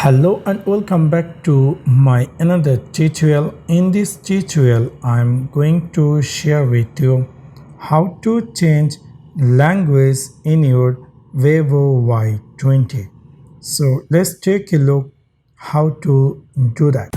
Hello and welcome back to my another tutorial. In this tutorial I'm going to share with you how to change language in your Vivo Y20. So let's take a look how to do that.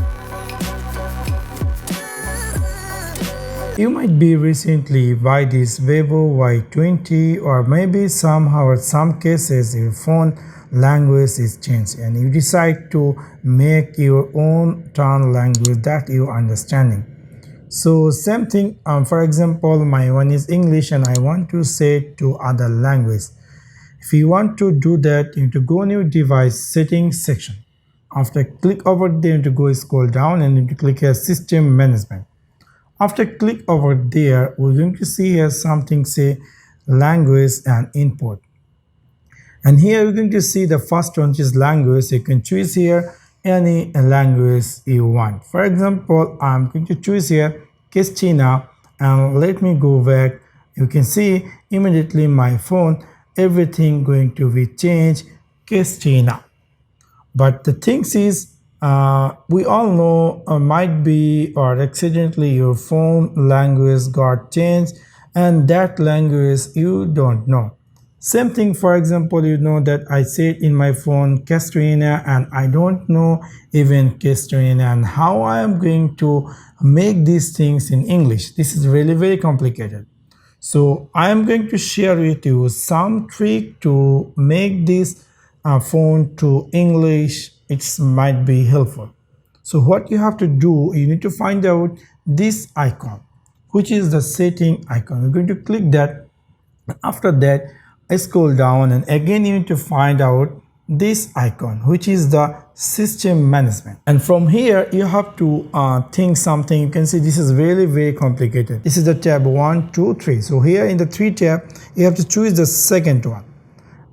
You might be recently buy this Vivo Y20, or maybe somehow or some cases your phone language is changed and you decide to make your own turn language that you are understanding. So same thing, for example, my one is English and I want to say to other language. If you want to do that, you need to go on your device settings section. After click over there, you need to go scroll down and you need to click here system management. After click over there, we're going to see here something say language and input. And here we're going to see the first one, which is language. You can choose here any language you want. For example, I'm going to choose here China and let me go back. You can see immediately my phone, everything going to be changed China. But the thing is, we all know might be or accidentally your phone language got changed and that language you don't know. Same thing, for example, you know that I said in my phone Castrina and I don't know even Castrina and how I am going to make these things in English. This is really very complicated. So I am going to share with you some trick to make this phone to English. It might be helpful. So what you have to do, you need to find out this icon, which is the setting icon. We're going to click that. After that, I scroll down and again you need to find out this icon, which is the system management. And from here you have to think something. You can see this is really very complicated. This is the tab 1, 2, 3. So here in the 3 tab you have to choose the second one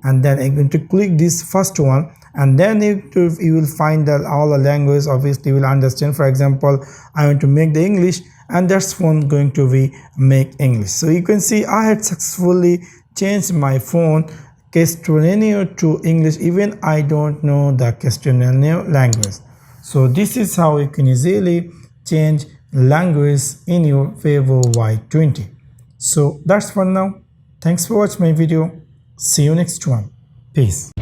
and then I'm going to click this first one and then you will find that all the language obviously you will understand. For example, I want to make the English and that's phone going to be make English. So you can see I had successfully changed my phone Castellano to English, even I don't know the Castellano language. So this is how you can easily change language in your Vivo Y20. So that's for now. Thanks for watching my video. See you next one. Peace.